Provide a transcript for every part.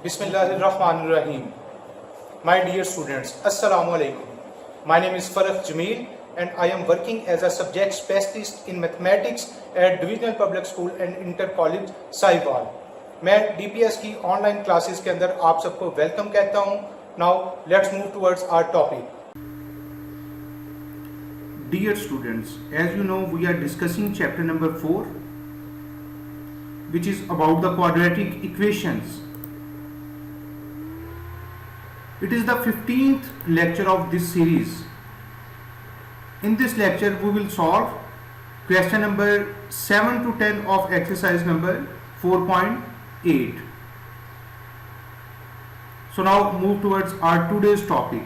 Bismillahirrahmanirrahim. My dear students, Assalamu alaikum. My name is Farah Jameel and I am working as a subject specialist in mathematics at Divisional Public School and Inter College Sahiwal. मैं DPS की online classes के अंदर आप सबको welcome कहता हूं. Now let's move towards our topic. Dear students, as you know, we are discussing chapter number 4, which is about the quadratic equations. It is the 15th lecture of this series. In this lecture, we will solve question number 7 to 10 of exercise number 4.8. So now move towards our today's topic.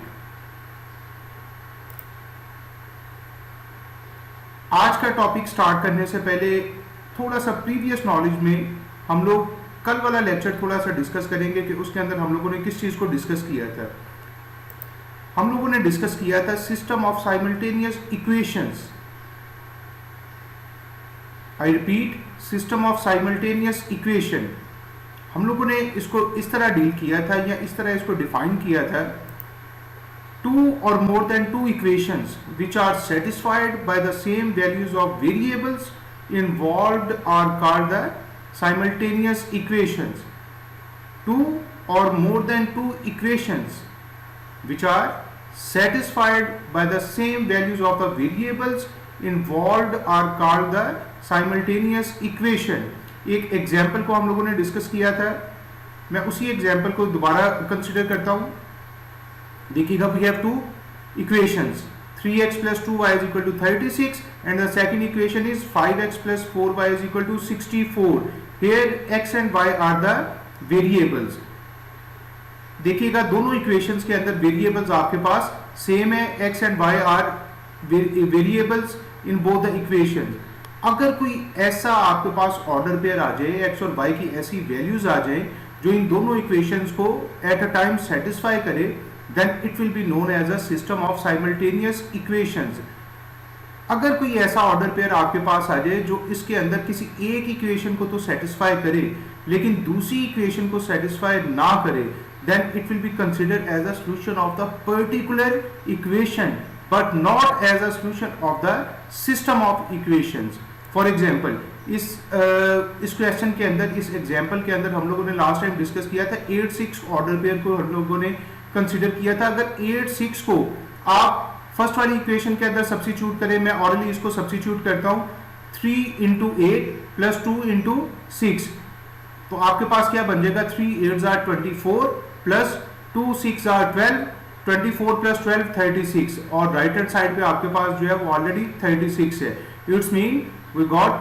आज का topic start करने से पहले थोड़ा सा previous knowledge में हम लोग कल वाला लेक्चर थोड़ा सा डिस्कस करेंगे कि उसके अंदर हम लोगों ने किस चीज को डिस्कस किया था. हम लोगों ने डिस्कस किया था system of simultaneous equations. I repeat, system of simultaneous equation. हम लोगों ने इसको इस तरह डील किया था या इस तरह इसको डिफाइन किया था. Two or more than two equations which are satisfied by the same values of variables involved are called the simultaneous equations. Two or more than two equations which are satisfied by the same values of the variables involved are called the simultaneous equation. एक example को हम लोगों ने discuss किया था. मैं उसी example को दोबारा कंसिडर करता हूँ. देखिएगा, we have two equations, 3x plus 2y is equal to 36 and the second equation is 5x plus 4y is equal to 64. Here x and y are the variables. देखिएगा, दोनों equations के अंदर variables आपके पास same है. x and y are variables in both the equations. अगर कोई ऐसा आपके पास ऑर्डर पेयर आ जाए, x और y की ऐसी वैल्यूज आ जाए जो इन दोनों इक्वेशंस को एट अ टाइम सेटिस्फाई करे, then it will be known as a system of simultaneous equations. अगर कोई ऐसा ऑर्डर पेयर आपके पास आ जाए जो इसके अंदर किसी एक इक्वेशन को तो सेटिस्फाई करे लेकिन दूसरी इक्वेशन को सेटिस्फाई ना करे, then it will be considered as a solution of the particular equation but not as a solution of the system of equations. For example, इस क्वेश्चन के अंदर, इस एग्जाम्पल के अंदर हम लोगों ने लास्ट टाइम डिस्कस किया था 8-6 ऑर्डर पेयर को हम लोगों ने कंसीडर किया था. अगर 8-6 को आप फर्स्ट वाली इक्वेशन के अंदर सब्स्टिट्यूट करें, मैं ऑलरेडी इसको सब्स्टिट्यूट करता हूं, 3 into 8 plus 2 into 6, तो आपके पास क्या बन जाएगा, 3 8s are 24 plus 2 6 are 12, 24 plus 12 36, और राइट हैंड साइड पे आपके पास जो है वो ऑलरेडी 36 है. It's mean we got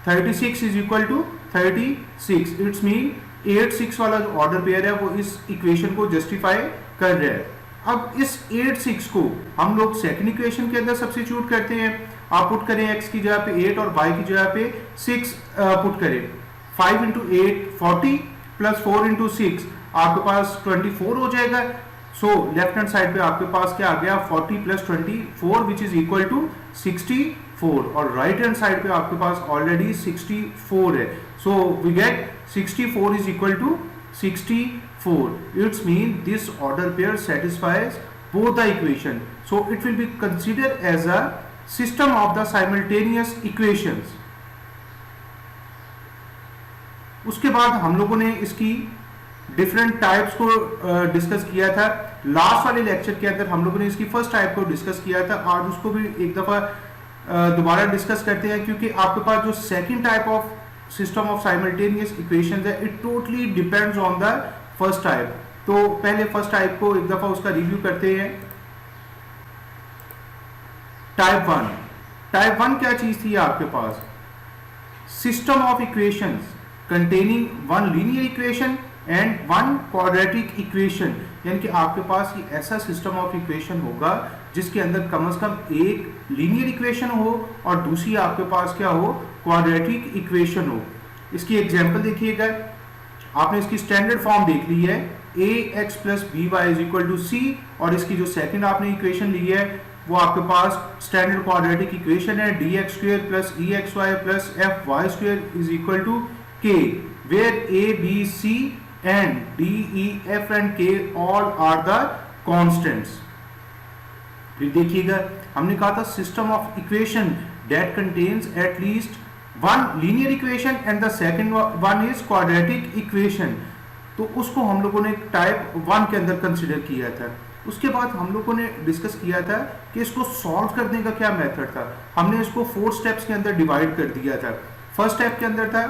36 is equal to 36. It's mean 8-6 वाला जो ऑर्डर पेयर है वो इस इक्वेशन को जस्टिफाई कर रहा है. अब इस 8-6 को हम लोग सेकंड इक्वेशन के अंदर सब्स्टिट्यूट करते हैं. आप पुट करें x की जगह पे 8 और y की जगह पे 6 पुट करें. 5 into 8 40 plus 4 into 6 आपके पास 24 हो जाएगा. सो लेफ्ट हैंड साइड पे आपके पास क्या आ गया, 40 plus 24 which is equal to 64, और राइट हैंड साइड पे आपके पास ऑलरेडी 64 है. So we get 64 is equal to 64. It means this order pair satisfies both the equation. So it will be considered as a system of the simultaneous equations. उसके बाद हम लोगों ने इसकी different types को डिस्कस किया था. लास्ट वाले लेक्चर के अंदर हम लोगों ने इसकी फर्स्ट टाइप को डिस्कस किया था. आज उसको भी एक दफा दोबारा डिस्कस करते हैं, क्योंकि आपके पास जो second type of system of simultaneous equations है, it totally depends on the first type. तो पहले फर्स्ट टाइप को एक दफा उसका रिव्यू करते हैं. टाइप 1. टाइप 1 क्या चीज थी आपके पास, system of equations containing one linear equation and one quadratic equation. यानी कि आपके पास ये ऐसा सिस्टम ऑफ इक्वेशन होगा जिसके अंदर कम से कम एक लीनियर इक्वेशन हो और दूसरी आपके पास क्या हो, क्वाड्रेटिक इक्वेशन हो. इसकी एग्जांपल देखिएगा, आपने इसकी स्टैंडर्ड फॉर्म देख ली है, ax plus by is equal to c, और इसकी जो सेकंड आपने इक्वेशन ली है वो आपके पास स्टैंडर्ड क्वाड्रेटिक इक्वेशन है, dx square plus exy plus fy square is equal to k, where a b c and D, E, F and K all are the constants. फिर देखिएगा हमने कहा था system of equation that contains at least one linear equation and the second one is quadratic equation, तो उसको हम लोगों ने टाइप 1 के अंदर कंसिडर किया था। उसके बाद हम लोगों ने डिस्कस किया था कि इसको सॉल्व करने का क्या मेथड था। हमने इसको 4 स्टेप्स के अंदर डिवाइड कर दिया था। फर्स्ट स्टेप के अंदर था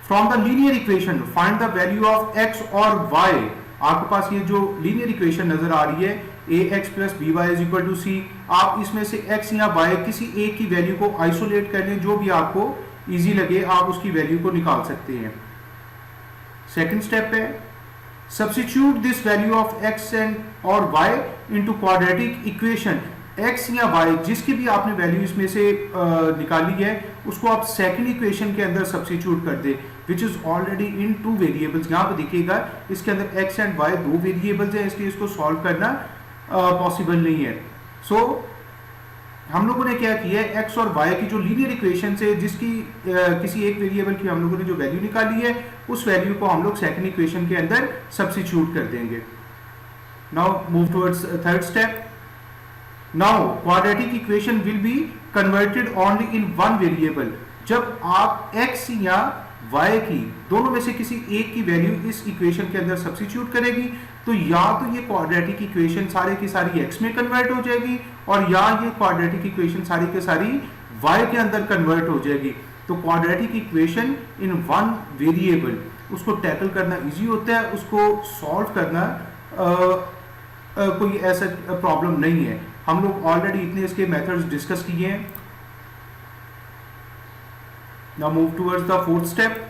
from the linear equation find the value of x और y। आपके पास ये जो लीनियर इक्वेशन नजर आ रही है ax plus by is equal to c, आप इसमें से x या y किसी एक की वैल्यू को आइसोलेट कर लें, जो भी आपको इजी लगे आप उसकी वैल्यू को निकाल सकते हैं। सेकंड स्टेप है substitute this value of x and और y into quadratic equation. x या y जिसकी भी आपने वैल्यू इसमें से निकाली है उसको आप सेकंड इक्वेशन के अंदर सब्स्टिट्यूट कर दे which is already in 2 variables. यहाँ पे देखिएगा इसके अंदर x एंड y 2 वेरिएबल्स हैं, इसलिए इसको सॉल्व करना पॉसिबल नहीं है। सो हम लोगों ने क्या किया है x और y की जो लीनियर इक्वेशन से जिसकी किसी एक वेरिएबल की हम लोगों ने जो वैल्यू निकाली है उस वैल्यू को हम लोग सेकंड इक्वेशन के अंदर सब्स्टिट्यूट कर देंगे। Now move towards third step. Now quadratic equation will be converted only in one variable. जब आप x या y की दोनों में से किसी एक की वैल्यू इस इक्वेशन के अंदर सब्स्टिट्यूट करेगी तो या तो ये क्वाड्रेटिक इक्वेशन सारे की सारी x में कन्वर्ट हो जाएगी और या ये क्वाड्रेटिक इक्वेशन सारी के सारी y के अंदर कन्वर्ट हो जाएगी। तो quadratic equation in one variable उसको टैकल करना इजी होता है, उसको सॉल्व करना कोई ऐसा प्रॉब्लम नहीं है। हम लोग ऑलरेडी इतने इसके मेथड्स डिस्कस किए हैं। Now move towards the fourth step.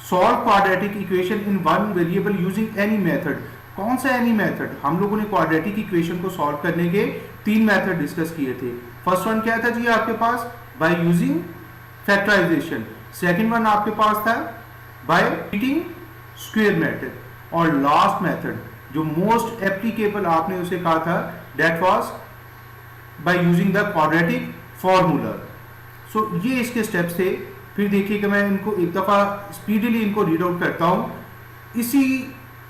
Solve quadratic equation in one variable using any method. कौन सा एनी मेथड? हम लोगों ने क्वाड्रेटिक इक्वेशन को सॉल्व करने के 3 मेथड डिस्कस किए थे। फर्स्ट वन क्या था जी आपके पास? By using factorisation. Second one आपके पास था बाय रिपीटिंग स्क्वायर मेथड और लास्ट मेथड जो मोस्ट एप्लीकेबल आपने उसे कहा था that was by using the quadratic formula. So ये इसके स्टेप्स थे। फिर देखिए कि मैं इनको एक दफा स्पीडीली इनको रीड आउट करता हूं। इसी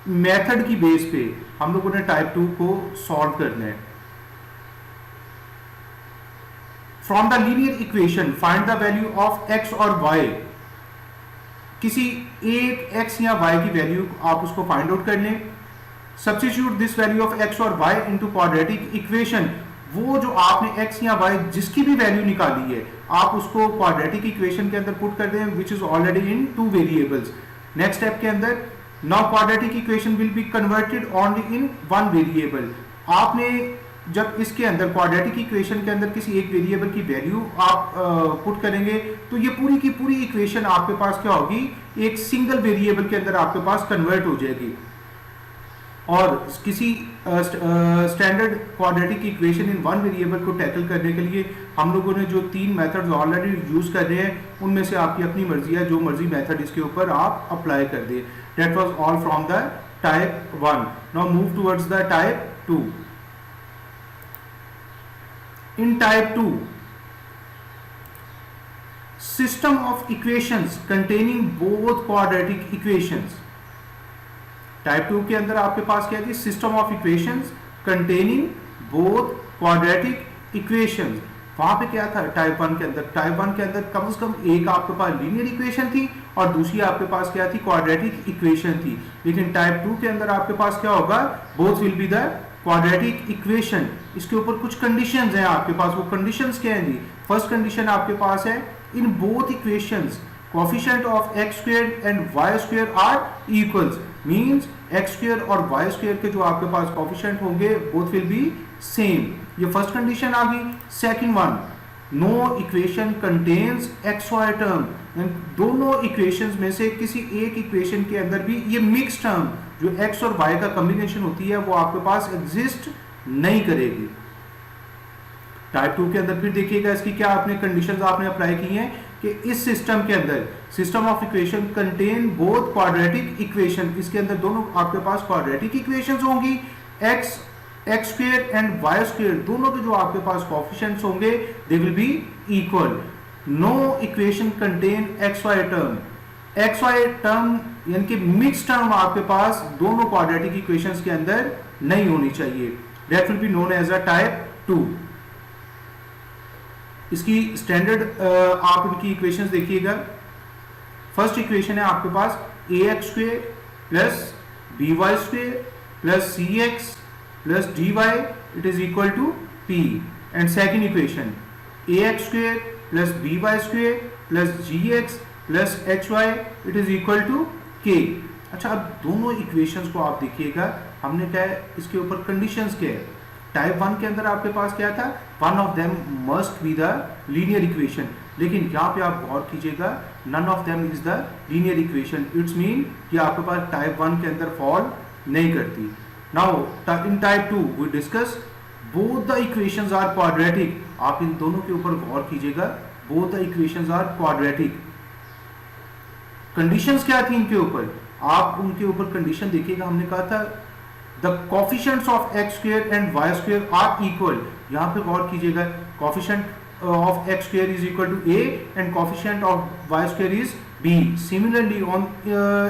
मेथड की बेस पे हम लोगों ने टाइप 2 को सॉल्व करना है। From the linear equation find the value of x और y। किसी एक x या y की वैल्यू आप उसको फाइंड आउट कर लें। Substitute this value of x और y इनटू क्वाड्रेटिक इक्वेशन। वो जो आपने x या y जिसकी भी वैल्यू निकाली है आप उसको क्वाड्रेटिक इक्वेशन के अंदर पुट कर दें विच is already in 2 variables. Next step के अंदर now quadratic equation will be converted only in one variable. आपने जब इसके अंदर क्वाड्रेटिक इक्वेशन के अंदर किसी एक वेरिएबल की वैल्यू आप पुट करेंगे तो ये पूरी की पूरी इक्वेशन आपके पास क्या होगी? एक सिंगल वेरिएबल के अंदर आपके पास कन्वर्ट हो जाएगी। और किसी standard quadratic equation in one variable को टैकल करने के लिए हम लोगों ने जो 3 मेथड्स ऑलरेडी यूज कर रहे हैं उनमें से आपकी अपनी मर्जी है, जो मर्जी मेथड इसके ऊपर आप अप्लाई कर दें। That was all from the type 1। Now move towards the type 2। In type 2 system of equations containing both quadratic equations. Type 2 के अंदर आपके पास क्या थी? System of equations containing both quadratic equations. वहां पे क्या था टाइप 1 के अंदर? टाइप 1 के अंदर कम से कम एक आपके पास लीनियर इक्वेशन थी और दूसरी आपके पास क्या थी? क्वाड्रेटिक इक्वेशन थी। लेकिन टाइप 2 के अंदर आपके पास क्या होगा? Both will be the quadratic equation. इसके ऊपर कुछ कंडीशंस हैं आपके पास। वो कंडीशंस क्या हैं जी? फर्स्ट कंडीशन आपके पास है in both equations coefficient of x square and y square are equals. Means x square और y स्क्वायर के जो आपके पास कोएफिशिएंट होंगे बोथ विल बी सेम। ये फर्स्ट कंडीशन आ गई। Second one, no equation contains x y term. दोनों इक्वेशंस में से किसी एक इक्वेशन के अंदर भी ये मिक्स टर्म जो x और y का कॉम्बिनेशन होती है वो आपके पास एग्जिस्ट नहीं करेगी। टाइप 2 के अंदर फिर देखिएगा इसकी क्या आपने कंडीशंस आपने अप्लाई की हैं कि इस सिस्टम के अंदर system of equation contain both quadratic equation. इसके अंदर दोनों आपके पास क्वाड्रेटिक इक्वेशंस होंगी। x square and y square दोनों के जो आपके पास कोएफिशिएंट्स होंगे they will be equal. No equation contain x y term. X y term यानी कि मिक्स टर्म आपके पास दोनों क्वाड्रेटिक इक्वेशंस के अंदर नहीं होनी चाहिए, that will be known as a type 2। इसकी स्टैंडर्ड आप इनकी इक्वेशंस देखिएगा। फर्स्ट इक्वेशन है आपके पास ax square plus by square plus cx plus dy it is equal to p, and second equation ax square plus by square plus gx plus hy it is equal to k। अच्छा, अब दोनों equations को आप देखिएगा, हमने क्या है इसके ऊपर कंडीशंस क्या है। टाइप 1 के अंदर आपके पास क्या था, one of them must be the linear equation, लेकिन यहाँ पे आप गौर कीजिएगा none of them is the linear equation, it's mean कि आपके पास टाइप 1 के अंदर फॉल नहीं करती। Now in type 2 we discuss both the equations are quadratic. आप इन दोनों के ऊपर गौर कीजिएगा, both the equations are quadratic. Conditions क्या थी इनके ऊपर, आप उनके ऊपर कंडीशन देखिएगा। हमने कहा था the coefficients of x square and y square are equal. यहाँ पे गौर कीजिएगा, coefficient of x square is equal to a and coefficient of y square is b. Similarly on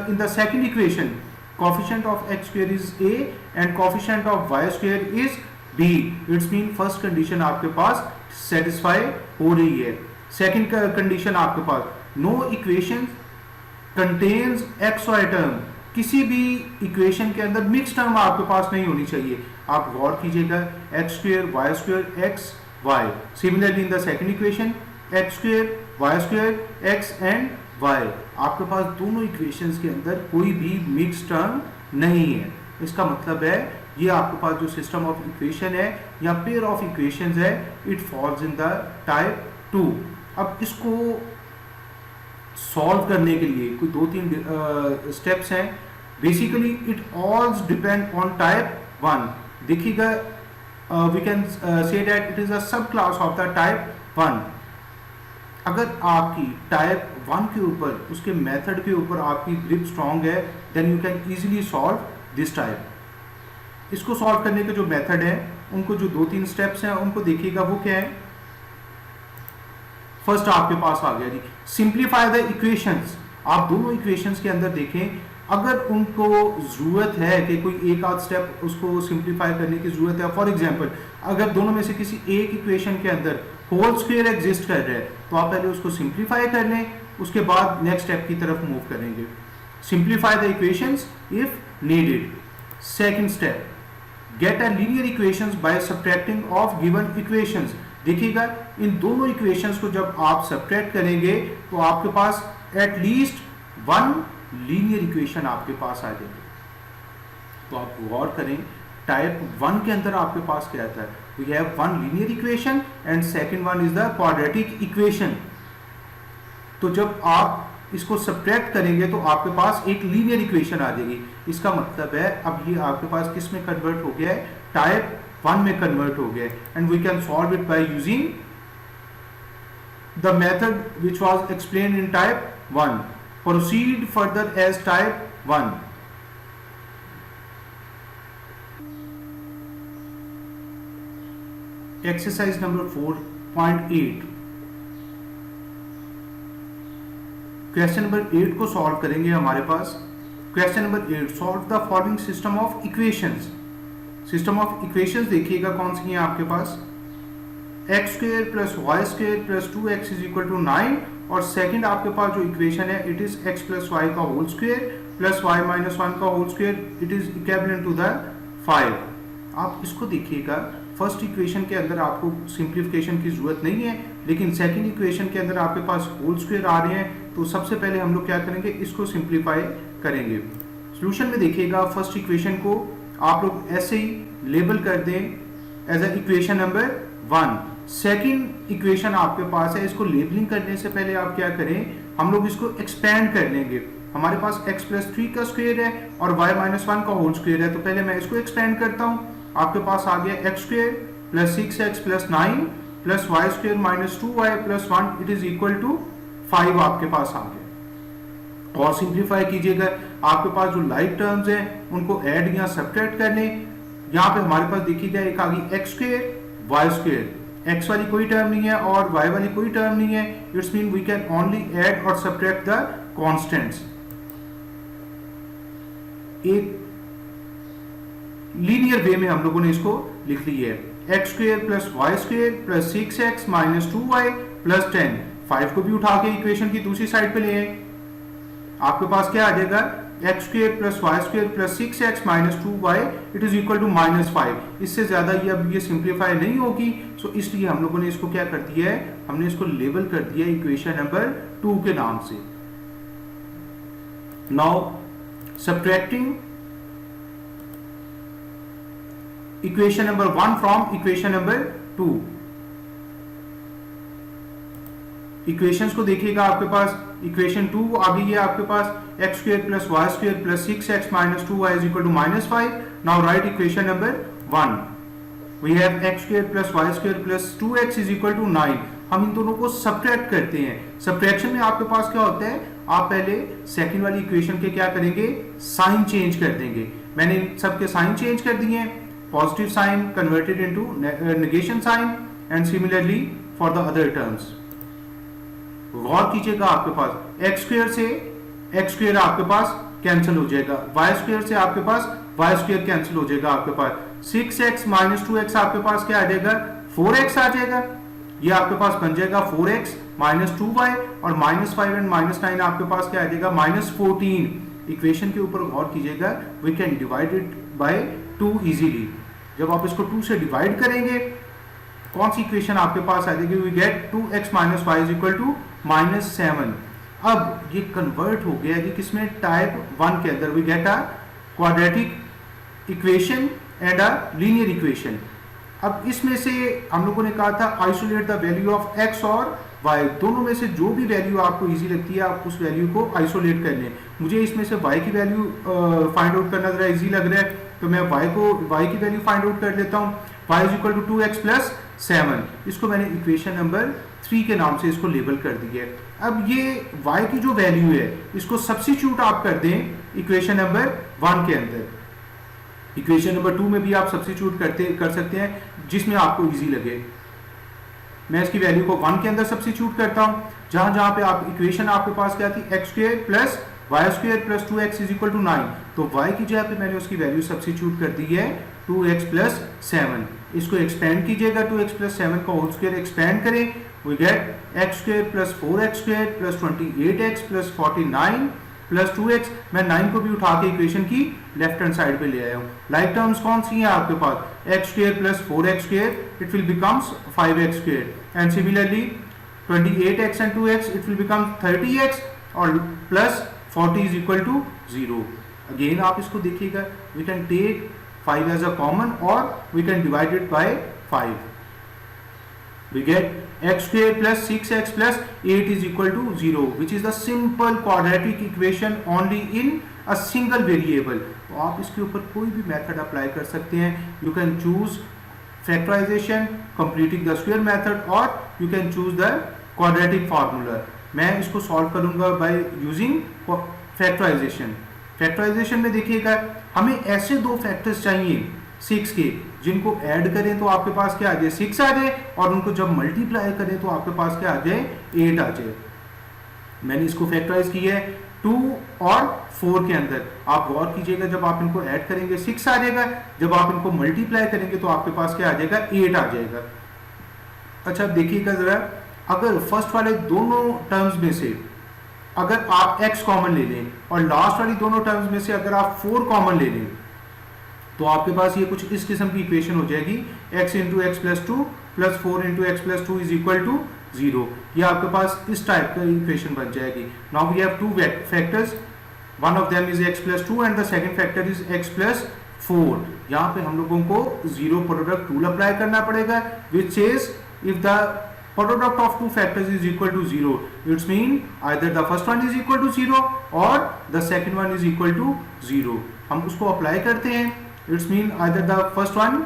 in the second equation coefficient of x square is a and coefficient of y square is b. It's mean first condition आपके पास satisfy हो रही है। Second condition आपके पास no equation contains x y term, किसी भी equation के अंदर मिक्स टर्म आपके पास नहीं होनी चाहिए। आप गौर कीजिएगा x square y square x y. Similarly in the second equation x square y square x and y, आपके पास दोनों इक्वेशंस के अंदर कोई भी मिक्स टर्म नहीं है। इसका मतलब है ये आपके पास जो सिस्टम ऑफ इक्वेशन है या पेयर ऑफ इक्वेशंस है, it falls in the type 2। अब इसको सॉल्व करने के लिए कोई 2-3 स्टेप्स हैं। Basically it also depend on type 1। देखिएगा, we can say that it is a sub class of the type 1। अगर आपकी टाइप 1 के ऊपर, उसके मेथड के ऊपर आपकी ग्रिप स्ट्रांग है, then you can easily solve this type. इसको सॉल्व करने के जो मेथड है, उनको जो 2-3 स्टेप्स हैं उनको देखिएगा, वो क्या है। फर्स्ट आपके पास आ गया जी, सिंप्लीफाई द इक्वेशंस। आप दोनों इक्वेशंस के अंदर देखें, अगर उनको जरूरत है कि कोई एक आध स्टेप उसको सिंप्लीफाई करने की जरूरत है, फॉर एग्जांपल अगर दोनों में से किसी एक इक्वेशन के अंदर होल स्क्वायर एग्जिस्ट कर रहा है, तो आप पहले उसको सिंप्लीफाई कर लें, उसके बाद नेक्स्ट स्टेप की तरफ मूव करेंगे। Simplify the equations if needed. Second step, get a linear equations by subtracting of given equations. देखिएगा, इन दोनों इक्वेशंस को जब आप सब्ट्रैक्ट करेंगे तो आपके पास एटलीस्ट 1 लीनियर इक्वेशन आपके पास आ जाएगी। तो आप गौर करें, टाइप 1 के अंदर आपके पास क्या आता है, we have 1 linear equation and second one is the quadratic equation. तो जब आप इसको सब्ट्रैक्ट करेंगे तो आपके पास एक लीनियर इक्वेशन आ जाएगी। इसका मतलब है अब ये आपके पास किस में कन्वर्ट हो गया है, टाइप 1 में कन्वर्ट हो गया, and we can solve it by using the method which was explained in type 1। Proceed further as type 1। Exercise number 4.8, question number 8 को सॉल्व करेंगे हमारे पास। Question number 8, solve the following system of equations. System of equations देखिएगा कौन सी है आपके पास, X square plus Y square plus 2x is equal to 9, और सेकंड आपके पास जो इक्वेशन है it is x plus Y का whole square plus y minus 1 का whole square, it is equivalent to the 5। आप इसको देखिएगा, फर्स्ट इक्वेशन के अंदर आपको सिंप्लीफिकेशन की जरूरत नहीं है, लेकिन सेकंड इक्वेशन के अंदर आपके पास होल स्क्वेयर आ रहे हैं, तो सबसे पहले हम लोग क्या करेंगे, इसको सिंप्लीफाई करेंगे। सॉल्यूशन में देखिएगा, फर्स्ट इक्वेशन को आप लोग ऐसे ही लेबल कर दें as a equation number 1। Second equation आपके पास है, इसको लेबलिंग करने से पहले आप क्या करें, हम लोग इसको एक्सपेंड कर लेंगे। हमारे पास x प्लस 3 का स्क्वायर है और y माइनस 1 का होल स्क्वायर है, तो पहले मैं इसको एक्सपेंड करता हूँ। आपके पास आ गया x square plus 6x plus 9 plus y square minus 2y plus 1 it is equal to 5 आपके पास आ गया। और सिंप्लीफाई कीजिएगा, आपके पास जो लाइक टर्म्स हैं उनको ऐड या सब्ट्रैक्ट कर लें। यहाँ पे हमारे पास देखिएगा एक आ गई x square y square, x वाली कोई टर्म नहीं है और y वाली कोई टर्म नहीं है, it's mean we can only add और सब्ट्रैक्ट द कॉन्स्टेंट्स एक लीनियर वे में हम लोगों ने इसको लिख ली है। X square plus Y square plus 6x minus 2y plus 10। 5 को भी उठा के इक्वेशन की दूसरी साइड पे ले आए, आपके पास क्या आ जाएगा, x square plus Y square plus 6x minus 2y it is equal to -5। इससे ज्यादा ये अब ये सिंप्लीफाई नहीं होगी, सो इसलिए हम लोगों ने इसको क्या कर दिया है, हमने इसको लेबल कर दिया इक्वेशन नंबर 2 के नाम से। Now subtracting equation number 1 from equation number 2। Equations को देखिएगा, आपके पास इक्वेशन 2 आ गई है आपके पास X square plus Y square plus 6x minus 2y is equal to -5। Now write equation number 1, we have X square plus Y square plus 2x is equal to 9। हम इन दोनों को सब्ट्रैक्ट करते हैं। सब्ट्रैक्शन में आपके पास क्या होता है, आप पहले सेकंड वाली इक्वेशन के क्या करेंगे, साइन चेंज कर देंगे। मैंने इन सबके साइन चेंज कर दिए हैं, positive sign converted into negation sign and similarly for the other terms. गौर कीजिएगा, आपके पास एक्स स्क्वेयर से एक्स स्क्वेयर आपके पास कैंसिल हो जाएगा, वाई स्क्वेयर से आपके पास वाई स्क्वेयर कैंसिल हो जाएगा, आपके पास 6x माइनस 2x आपके पास क्या आ जाएगा, 4x आ जाएगा। ये आपके पास बन जाएगा 4x माइनस 2y और -5 एंड -9 आपके पास क्या आ जाएगा, -14। इक्वेशन के ऊपर गौर कीजिएगा, we can divide it by 2 easily. जब आप इसको 2 से डिवाइड करेंगे, कौन सी इक्वेशन आपके पास आ जाएगी, we get 2x minus y is equal to -7। अब ये कन्वर्ट हो गया कि किसमें, टाइप 1 के अंदर। We get a quadratic equation and a linear equation. अब इसमें से हम लोगों ने कहा था isolate the value of x और y, दोनों में से जो भी वैल्यू आपको इजी लगती है आप उस वैल्यू को आइसोलेट कर लें। मुझे इसमें से y की वैल्यू फाइंड आउट करना जरा इजी लग रहा है, तो मैं y की वैल्यू फाइंड आउट कर लेता हूँ। y is equal to 2x plus 7। इसको मैंने इक्वेशन नंबर 3 के नाम से इसको लेबल कर दिया है। अब ये y की जो वैल्यू है इसको सब्स्टिट्यूट आप कर दें इक्वेशन नंबर 1 के अंदर। इक्वेशन नंबर 2 में भी आप सब्स्टिट्यूट कर सकते हैं जिसमें आपको इजी लगे। मैं इसकी वैल्यू को 1 के अंदर सब्स्टिट्यूट करता हूं, जहां पे आप इक्वेशन आपके पास क्या थी, x square plus Y square plus 2x is equal to 9। तो y की जगह पे मैंने उसकी वैल्यू सब्स्टिट्यूट कर दी है 2x प्लस 7। इसको एक्सपेंड कीजिएगा, 2x प्लस 7 का होल स्क्वायर एक्सपेंड करें, we get x square plus 4x square plus 28x plus 49 plus 2x। मैं 9 को भी उठा के इक्वेशन की लेफ्ट हैंड साइड पे ले आया हूँ। लाइक टर्म्स कौन सी हैं आपके पास, X square plus 4x square it will becomes 5x square and similarly 28x and 2x it will become 30x और plus 40 is equal to 0। Again आप इसको देखिएगा, we can take 5 as a common or we can divide it by 5. We get x square plus 6x plus 8 is equal to 0, which is the simple quadratic equation only in a single variable. तो आप इसके ऊपर कोई भी method apply कर सकते हैं। You can choose factorization, completing the square method, or you can choose the quadratic formula. मैं इसको सॉल्व करूंगा by using factorization. फैक्टराइजेशन में देखिएगा, हमें ऐसे दो फैक्टर्स चाहिए 6 के जिनको ऐड करें तो आपके पास क्या आ जाए, 6 आ जाए, और उनको जब मल्टीप्लाई करें तो आपके पास क्या आ जाए, 8 आ जाए। मैंने इसको फैक्टराइज किया है 2 और 4 के अंदर। आप गौर कीजिएगा, जब आप इनको ऐड करेंगे 6 आ जाएगा, जब आप इनको मल्टीप्लाई करेंगे तो आपके पास क्या आ जाएगा, 8 आ जाएगा। अच्छा देखिएगा जरा, अगर फर्स्ट वाले दोनों टर्म्स में से अगर आप x कॉमन ले लें और लास्ट वाली दोनों टर्म्स में से अगर आप 4 कॉमन ले लें तो आपके पास ये कुछ इस किस्म की इक्वेशन हो जाएगी, x into x plus 2 plus 4 into x plus 2 is equal to 0। ये आपके पास इस टाइप का इक्वेशन बन जाएगी। Now we have 2 factors, one of them is x plus 2 and the second factor is x plus 4। यहाँ पे हम लोगों को जीरो प्रोडक्ट रूल अप्लाई करना पड़ेगा, which says if the product of two factors is equal to 0, it's mean either the first one is equal to 0 or the second one is equal to 0। हम उसको apply करते हैं, it's mean either the first one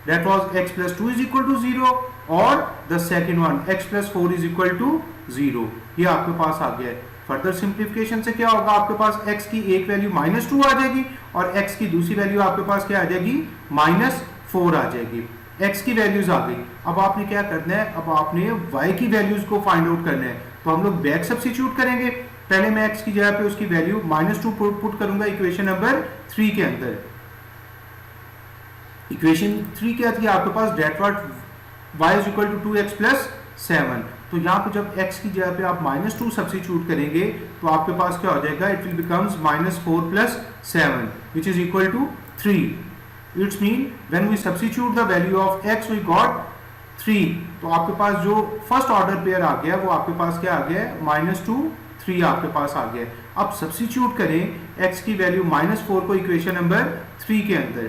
that was x plus 2 is equal to 0 or the second one x plus 4 is equal to 0। ये आपके पास आ गया है। फर्दर सिंप्लीफिकेशन से क्या होगा, आपके पास x की एक वैल्यू -2 आ जाएगी और x की दूसरी वैल्यू आपके पास क्या आ जाएगी, -4 आ जाएगी। x की वैल्यूज आ गई, अब आपने क्या करना है, अब आपने y की वैल्यूज को फाइंड आउट करना है। तो हम लोग बैक सब्स्टिट्यूट करेंगे। पहले मैं x की जगह पे उसकी वैल्यू -2 पुट करूंगा इक्वेशन नंबर 3 के अंदर। इक्वेशन 3 क्या थी आपके पास, that what y is equal to 2x plus 7। तो यहाँ पे जब x की जगह पे आप -2 सब्स्टिट्यूट करेंगे तो आपके पास क्या हो जाएगा, it will becomes -4 plus 7 which is equal to 3। It's mean when we substitute the value of x we got 3। तो आपके पास जो फर्स्ट ऑर्डर पेयर आ गया वो आपके पास क्या आ गया, -2 3 आपके पास आ गया। अब सब्स्टिट्यूट करें x की वैल्यू -4 को इक्वेशन नंबर 3 के अंदर।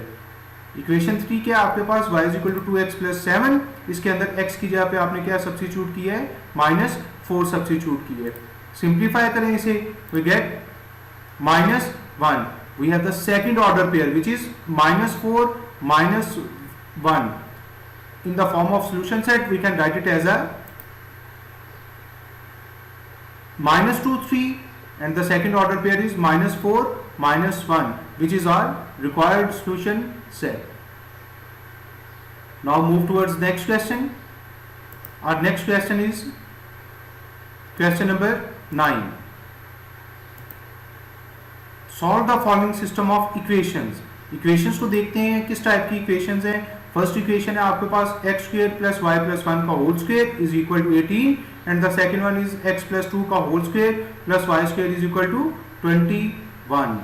इक्वेशन 3 क्या आपके पास, y is equal to 2x plus 7। इसके अंदर x की जगह पे आपने क्या सब्स्टिट्यूट किया है, -4 सब्स्टिट्यूट किया है। सिंप्लीफाई करें इसे, we get -1। We have the second order pair which is -4 -1। in the form of solution set we can write it as a -2 3 and the second order pair is -4 -1 which is our required solution set. Now move towards next question. Our next question is question number 9. Solve the following system of equations. Equations को देखते हैं किस type की equations हैं। First equation है आपके पास x² plus y plus 1 का whole square is equal to 18 and the second one is x plus 2 का whole square plus y square is equal to 21।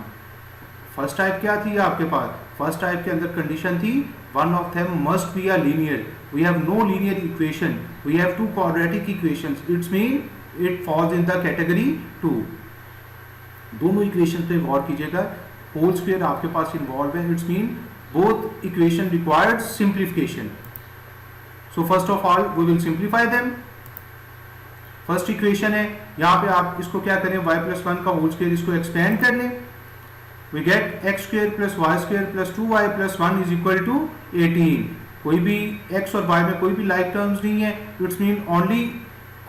First type क्या थी आपके पास, फर्स्ट टाइप के अंदर कंडीशन थी one of them must be a linear. We have no linear equation, we have two quadratic equations, it's mean it falls in the category 2। दोनों equation पे गौर कीजिएगा, होल स्क्वायर आपके पास इन्वॉल्व है, it's mean both equation required simplification. So first of all we will simplify them. First equation है, यहाँ पे आप इसको क्या करें, y plus 1 का होल स्क्वायर इसको एक्सपेंड कर लें। We get x square plus y square plus 2y plus 1 is equal to 18। कोई भी x और y में कोई भी like terms नहीं है, it's mean only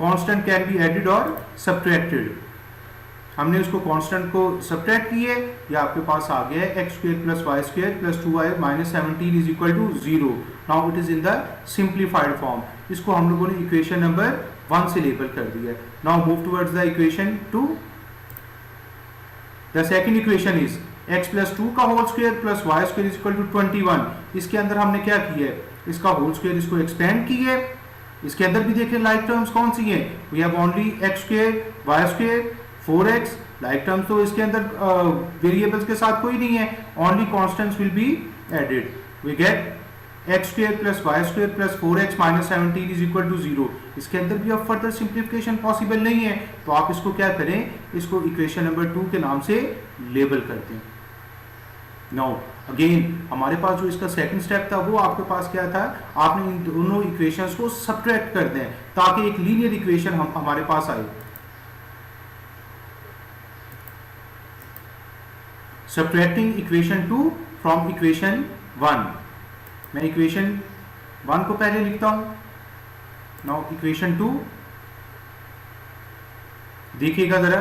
constant can be added or subtracted। हमने उसको कांस्टेंट को सब्ट्रैक्ट किए, ये आपके पास आ गया है x square plus y square plus 2y minus 17 is equal to 0। Now it is in the simplified form. इसको हम लोगों ने इक्वेशन नंबर 1 से लेबल कर दिया। Now move towards the equation 2। The second equation is x plus 2 का whole square plus y square is equal to 21। इसके अंदर हमने क्या किया है, इसका होल स्क्वायर इसको एक्सपेंड किया है। इसके अंदर भी देखिए लाइक टर्म्स कौन सी है, we have only x square y square 4x। Like terms तो इसके अंदर वेरिएबल्स के साथ कोई नहीं है, only constants will be added. We get x square plus y square plus 4x minus 17 is equal to 0। इसके अंदर भी अब फर्दर सिंप्लीफिकेशन पॉसिबल नहीं है, तो आप इसको क्या करें, इसको इक्वेशन नंबर 2 के नाम से लेबल करते हैं। नाउ अगेन हमारे पास जो इसका सेकंड स्टेप था वो आपके पास क्या था, आपने इन दोनों इक्वेशंस को सब्ट्रैक्ट कर दें ताकि एक लीनियर इक्वेशन हमारे पास आए। Subtracting equation 2 from equation 1। मैं equation 1 को पहले लिखता हूं। Now equation 2 देखिएगा जरा,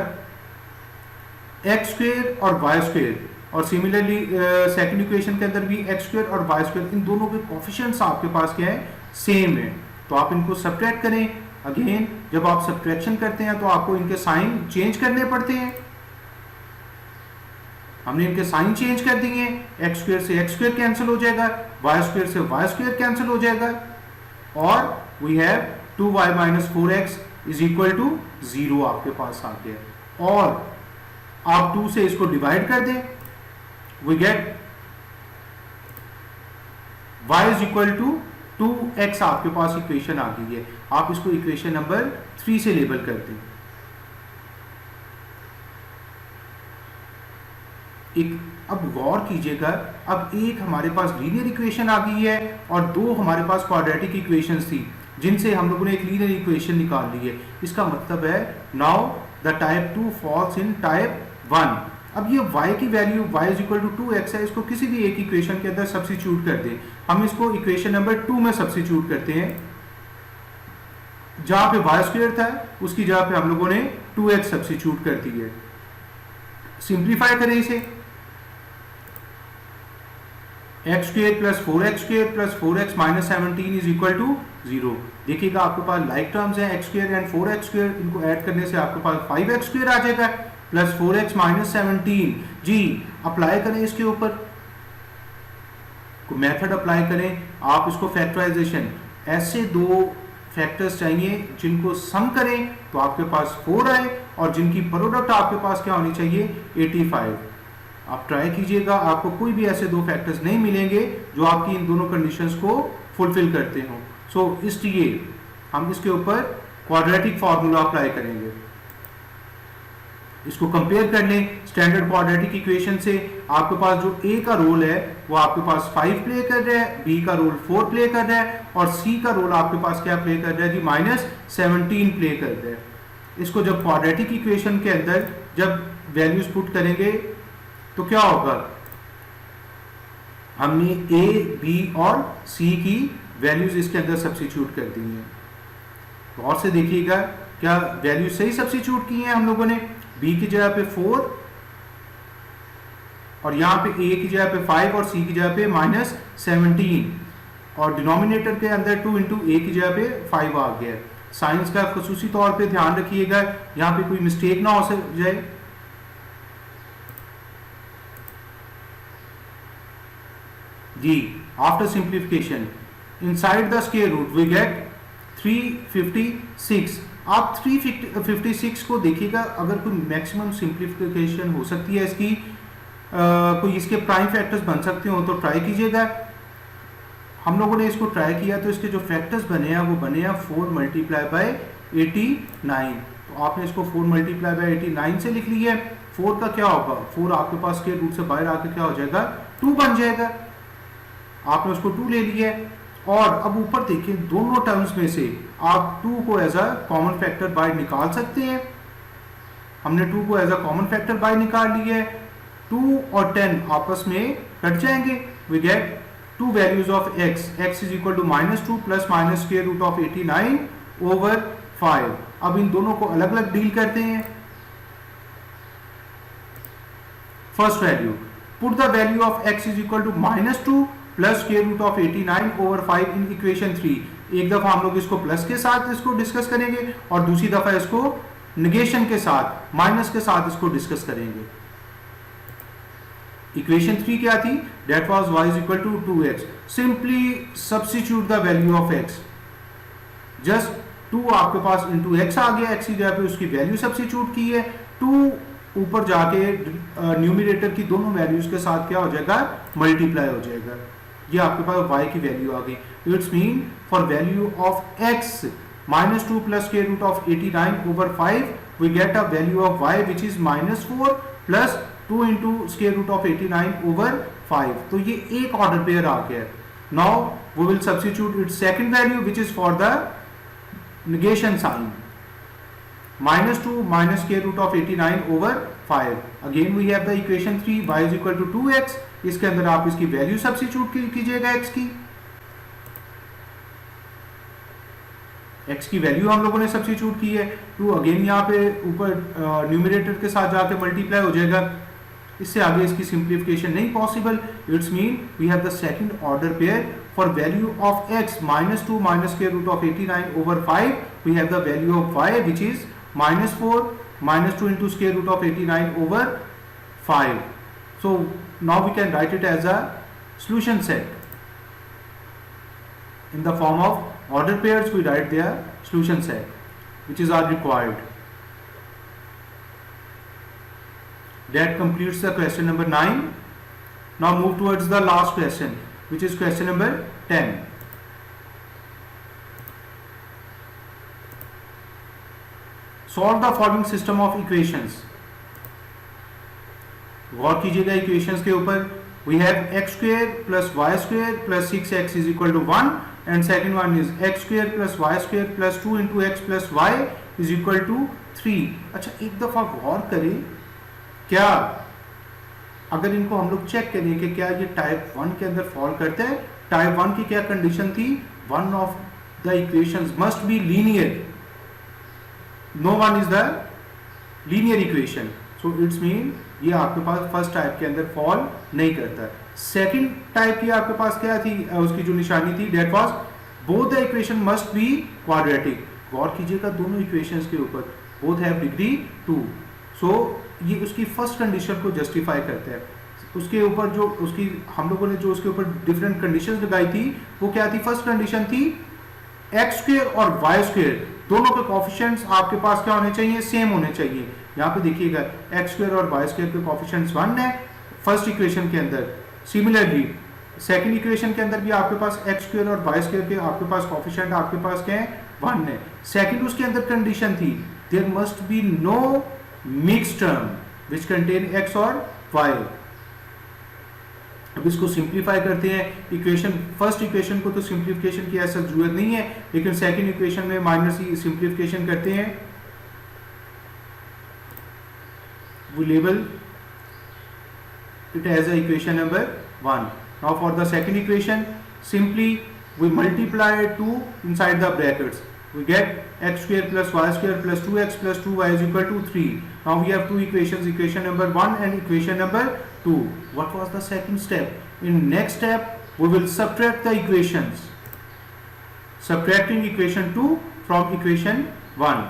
x स्क्वायर और y स्क्वायर, और सिमिलरली सेकंड इक्वेशन के अंदर भी x स्क्वायर और y स्क्वायर, इन दोनों के कोफिशिएंट्स आपके पास क्या है, सेम है। तो आप इनको सब्ट्रैक्ट करें। अगेन जब आप सब्ट्रैक्शन करते हैं तो आपको इनके साइन चेंज करने पड़ते हैं। हमने इनके साइन चेंज कर दिए, x स्क्वायर से x स्क्वायर कैंसिल हो जाएगा, y स्क्वायर से y स्क्वायर कैंसिल हो जाएगा, और we have 2y minus 4x is equal to 0 आपके पास आ गया। और आप 2 से इसको डिवाइड कर दें, we get y is equal to 2x आपके पास इक्वेशन आ गई है। आप इसको इक्वेशन नंबर 3 से लेबल कर दें। एक अब गौर कीजिएगा, अब एक हमारे पास लीनियर इक्वेशन आ गई है और दो हमारे पास क्वाड्रेटिक इक्वेशंस थी जिनसे हम लोगों ने एक लीनियर इक्वेशन निकाल ली है। इसका मतलब है now the type 2 falls in type 1। अब ये y की value y is equal to 2x है, इसको किसी भी एक इक्वेशन के अंदर सब्स्टिट्यूट कर दें। हम इसको इक्वेशन नंबर 2 में सब्स्टिट्यूट करते हैं। जहां पे y स्क्वायर था उसकी जगह पे हम लोगों ने 2x सब्स्टिट्यूट कर दी है। सिंप्लीफाई करें इसे, x square plus 4x square plus 4x minus 17 is equal to 0। देखिएगा आपके पास लाइक टर्म्स हैं x square and 4x square, इनको ऐड करने से आपके पास 5x स्क्वेयर आ जाएगा प्लस 4x माइनस 17। जी अप्लाई करें इसके ऊपर, मेथड अप्लाई करें आप इसको फैक्टराइजेशन, ऐसे दो फैक्टर्स चाहिए जिनको सम करें तो आपके पास 4 आए और जिनकी प्रोडक्ट आपके पास क्या होनी चाहिए 85। आप ट्राई कीजिएगा, आपको कोई भी ऐसे दो फैक्टर्स नहीं मिलेंगे जो आपकी इन दोनों कंडीशंस को फुलफिल करते हो। सो इसलिए हम इसके ऊपर क्वाड्रेटिक फार्मूला अप्लाई करेंगे, इसको कंपेयर कर लें स्टैंडर्ड क्वाड्रेटिक इक्वेशन से। आपके पास जो ए का रोल है वो आपके पास 5 प्ले कर रहा है, बी का रोल 4 प्ले कर रहा है और सी का रोल आपके पास क्या प्ले कर रहा है जी माइनस 17 प्ले कर रहा है। इसको जब क्वाड्रेटिक इक्वेशन के अंदर जब वैल्यूज पुट करेंगे तो क्या होगा, हमने ए बी और सी की वैल्यूज इसके अंदर सब्स्टिट्यूट कर दी हैं। तो और से देखिएगा क्या वैल्यूज सही सब्स्टिट्यूट की हैं हम लोगों ने, बी की जगह पे 4 और यहाँ पे ए की जगह पे 5 और सी की जगह पे माइनस 17 और डिनोमिनेटर के अंदर 2 इंटू ए की जगह पे 5 आ गया। साइंस का खसूसी तौर पे ध्यान रखिएगा, यहाँ पे कोई मिस्टेक ना हो जाए। जी after simplification inside the square root we get 356। आप 356 को देखिएगा, अगर कोई मैक्सिमम सिंप्लीफिकेशन हो सकती है इसकी, कोई इसके प्राइम फैक्टर्स बन सकते हो तो ट्राई कीजिएगा। हम लोगों ने इसको ट्राई किया तो इसके जो फैक्टर्स बने हैं वो बने हैं 4 मल्टीप्लाई बाय 89। तो आपने इसको 4 मल्टीप्लाई बाय 89 से लिख लिया है। 4 का क्या होगा, 4 आपके पास स्क्वायर रूट से बाहर आके क्या हो जाएगा 2 बन जाएगा, आपने उसको 2 ले लिया है। और अब ऊपर देखिए दोनों टर्म्स में से आप 2 को एज अ कॉमन फैक्टर बाहर निकाल सकते हैं। हमने 2 को एज अ कॉमन फैक्टर बाहर निकाल लिया है। 2 और 10 आपस में कट जाएंगे, we get 2 values of x, x is equal to -2 plus minus square root of 89 over 5। अब इन दोनों को अलग अलग डील करते हैं। First value, put the value of x is equal to -2 plus square root of 89 over 5 in equation 3। एक दफा हम लोग इसको प्लस के साथ इसको डिस्कस करेंगे और दूसरी दफा इसको निगेशन के साथ माइनस के साथ इसको डिस्कस करेंगे। इक्वेशन 3 क्या थी, that was y is equal to 2x। Simply substitute the value of x, just 2 आपके पास इंटू x आ गया, x की जगह पे उसकी वैल्यू सब्स्टिट्यूट की है। 2 ऊपर जाके न्यूमरेटर की दोनों वैल्यूज के साथ क्या हो जाएगा मल्टीप्लाई हो जाएगा, ये आपके पास y की वैल्यू आ गई। It's mean for value of x -2 plus square root of 89 over 5 we get a value of y which is -4 plus 2 into square root of 89 over 5। तो ये एक ऑर्डर पेयर आ गया। Now we will substitute its second value which is for the negation sign, -2 minus square root of 89 over 5. Again we have the equation 3, y is equal to 2x. इसके अंदर आप इसकी value substitute कीजिएगा x की। x की value हम लोगों ने सब्स्टिट्यूट की है 2, अगेन यहाँ पे ऊपर न्यूमरेटर के साथ जाके मल्टीप्लाई हो जाएगा। इससे आगे इसकी सिंप्लीफिकेशन नहीं possible. It's mean we have the second order pair for value of x -2 minus square root of 89 over 5 we have the value of y which is -4 -2 into square root of 89 over 5. So now we can write it as a solution set. In the form of order pairs we write their solution set which is are required. That completes the question number 9. Now move towards the last question which is question number 10. Solve the following system of equations. गौर कीजिएगा equations के ऊपर। We have x square plus y square plus 6x is equal to 1 and second one is x square plus y square plus 2 into x plus y is equal to 3. अच्छा एक दफा गौर करें, क्या अगर इनको हम लोग चेक करें कि क्या ये टाइप 1 के अंदर फॉल करता है। टाइप 1 की क्या कंडीशन थी, one of the equations must be linear, no one is the linear equation. So it's mean ये आपके पास फर्स्ट टाइप के अंदर फॉल नहीं करता। सेकंड टाइप की आपके पास क्या थी, उसकी जो निशानी थी, that was both the equation must be quadratic. गौर कीजिएगा दोनों इक्वेशंस के ऊपर, बोथ हैव डिग्री 2। सो ये उसकी फर्स्ट कंडीशन को जस्टिफाई करते हैं। उसके ऊपर जो उसकी हम लोगों ने जो उसके ऊपर डिफरेंट कंडीशंस लगाई थी वो क्या थी, फर्स्ट कंडीशन थी एक्स स्क्वायर और वाई स्क्वायर दोनों के कोफिशिएंट्स आपके पास क्या होने चाहिए, सेम होने चाहिए। यहाँ पे देखिएगा एक्स स्क्वायर और वाई स्क्वायर के कोफिशिएंट्स 1 है फर्स्ट इक्वेशन के अंदर। सिमिलरली सेकंड इक्वेशन के अंदर भी आपके पास एक्स स्क्वायर और वाई स्क्वायर के आपके पास कोफिशिएंट आपके पास क्या है, 1 है। सेकंड उसके अंदर कंडीशन थी there must be no mixed term which contain x और वाई। अब इसको सिंप्लीफाई करते हैं। इक्वेशन फर्स्ट इक्वेशन को तो सिंप्लीफिकेशन की ऐसा जरूरत नहीं है, लेकिन सेकंड इक्वेशन में माइनर सी सिंप्लीफिकेशन करते हैं। we label it as a equation number 1. Now for the second equation, simply we multiply 2 inside the brackets. We get x square plus y square plus 2x plus 2y is equal to 3. Now we have two equations, equation number 1 and equation number 2. What was the second step? In next step, we will subtract the equations. Subtracting equation 2 from equation 1.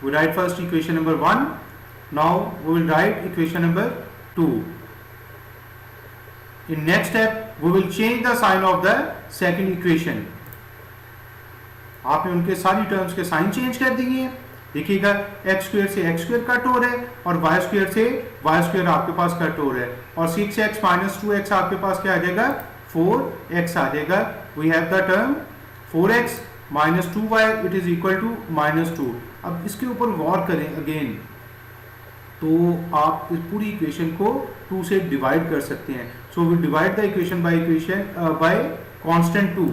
We write first equation number 1. Now we will write equation number 2. In next step, we will change the sign of the second equation. आपने उनके सारी terms के sign change कर दिए हैं। देखिएगा x square से x square cut हो रहा है और वाई स्क्वायर से वाई स्क्वायर आपके पास कट हो रहा है और 6x माइनस 2x आपके पास क्या आ जाएगा, 4x आ जाएगा। We have the term 4x minus 2y it is equal to -2। अब इसके ऊपर गौर करें अगेन, तो आप इस पूरी इक्वेशन को 2 से डिवाइड कर सकते हैं। So we divide the equation by constant 2।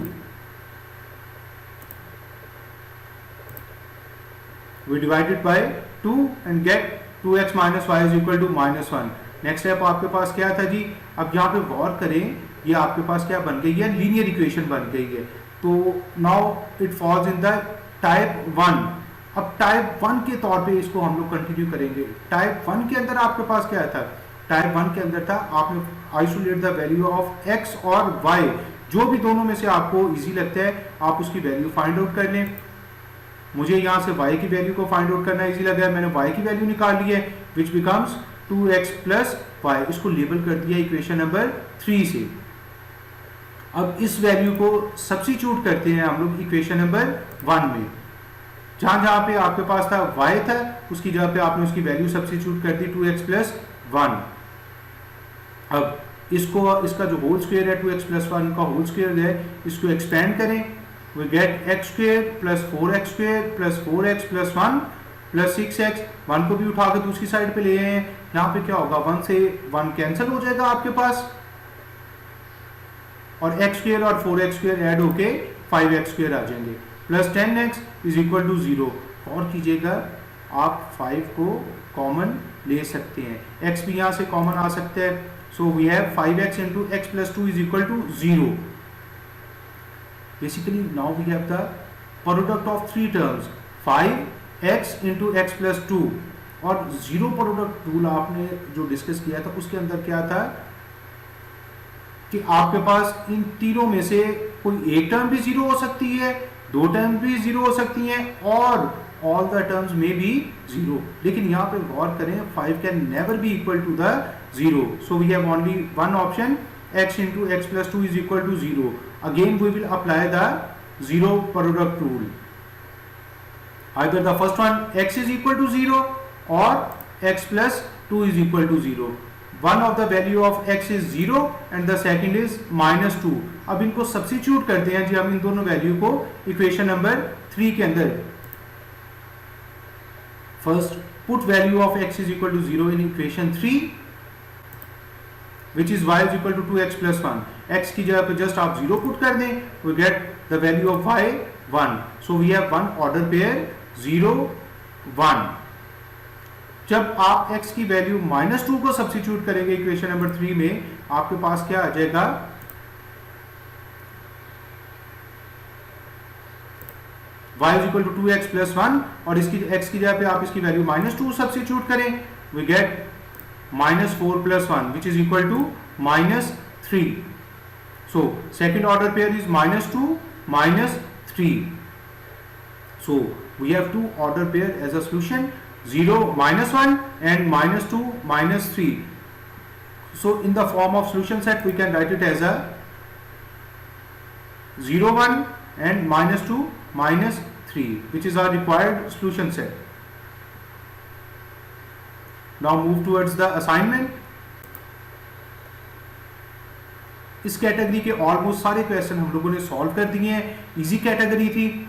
We divide it by 2 and get 2x minus y is equal to -1। Next step आपके पास क्या था जी, अब यहाँ पे गौर करें, ये आपके पास क्या बन गई है, लीनियर इक्वेशन बन गई है। तो now it falls in the type 1। अब टाइप 1 के तौर पे इसको हम लोग कंटिन्यू करेंगे। टाइप 1 के अंदर आपके पास क्या था, टाइप 1 के अंदर था आपने isolate the value of x और y, जो भी दोनों में से आपको इजी लगता है आप उसकी वैल्यू फाइंड आउट कर लें। मुझे यहाँ से y की वैल्यू को फाइंड आउट करना इजी लगा है, मैंने y की वैल्यू निकाल ली है which becomes 2x plus y। इसको लेबल कर दिया इक्वेशन नंबर 3 से। अब इस वैल्यू को सब्स्टिट्यूट करते हैं हम लोग इक्वेशन नंबर 1 में। जहां जहां पे आपके पास था y था उसकी जगह पे आपने उसकी वैल्यू सब्स्टिट्यूट कर दी 2x प्लस 1। अब इसको इसका जो होल स्क्वायर है 2x प्लस 1 का होल स्क्वायर है, इसको एक्सपेंड करें। We get x square plus 4x square plus 4x plus 1 plus 6x। 1 को भी उठा के दूसरी साइड पे ले आए हैं। यहाँ पे क्या होगा, 1 से 1 कैंसिल हो जाएगा आपके पास और x स्क्वायर और 4x स्क्वायर ऐड होके 5x स्क्वायर आ जाएंगे plus 10x is equal to 0। और कीजिएगा आप 5 को कॉमन ले सकते हैं, x भी यहाँ से कॉमन आ सकता है। So we have 5x into x plus 2 is equal to 0। Basically now we have the product of 3 terms 5x into x plus 2 और 0 प्रोडक्ट रूल आपने जो डिस्कस किया था उसके अंदर क्या था कि आपके पास इन तीनों में से कोई एक टर्म भी 0 हो सकती है, 2 टर्म भी 0 हो सकती हैं और ऑल द टर्म्स में भी 0। लेकिन यहाँ पे गौर करें 5 can never be equal to the 0। So we have only one option, x into x plus 2 is equal to 0। Again we will apply the 0 product rule. Either the first one x is equal to 0 और x plus 2 is equal to 0। One of the value of x is 0 and the second is -2। अब इनको substitute करते हैं जी हम इन दोनों value को equation number 3 के अंदर। First put value of x is equal to 0 in equation 3 which is y is equal to 2x plus 1। x की जगह पे जस्ट आप 0 पुट कर दें, we get the value of y 1। so we have one order pair 0 1। जब आप x की value -2 को सब्स्टिट्यूट करेंगे इक्वेशन नंबर 3 में, आपके पास क्या आ जाएगा, y is equal to 2x plus 1 और इसकी x की जगह पे आप इसकी वैल्यू -2 सब्स्टिट्यूट करें, we get -4 plus 1 which is equal to -3. So second order pair is -2 -3. So we have two order pair as a solution, 0 -1 and -2 -3. So in the form of solution set we can write it as a 0 1 and -2 -3, which is our required solution set. Now move towards the assignment. इस category के almost सारे question हम लोगों ने solve कर दिए हैं, easy category थी.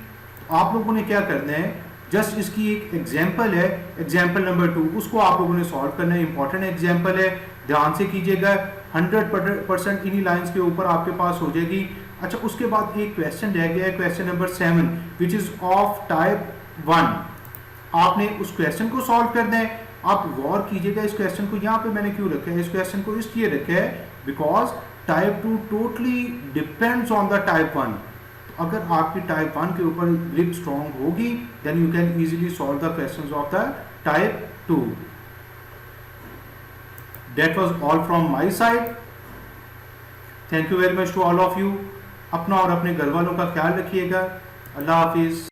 आप लोगों ने क्या करना है, जस्ट इसकी एक एग्जांपल है, एग्जांपल नंबर 2, उसको आप लोगों ने सॉल्व करना है. इंपॉर्टेंट एग्जांपल है, ध्यान से कीजिएगा. 100% इन्हीं लाइंस के ऊपर आपके पास हो जाएगी. अच्छा, उसके बाद एक क्वेश्चन रह गया है, question number 7 which is of type 1. आपने उस क्वेश्चन को सॉल्व करना है. आप गौर कीजिएगा इस क्वेश्चन को, यहाँ पे मैंने क्यों रखा है इस क्वेश्चन को, इसलिए रखा है because type 2 totally depends on the type 1. अगर आपकी टाइप 1 के ऊपर ग्रिप स्ट्रॉन्ग होगी then you can easily solve the questions of the type 2. That was all from my side. Thank you very much to all of you. अपना और अपने घर वालों का ख्याल रखिएगा. अल्लाह हाफिज.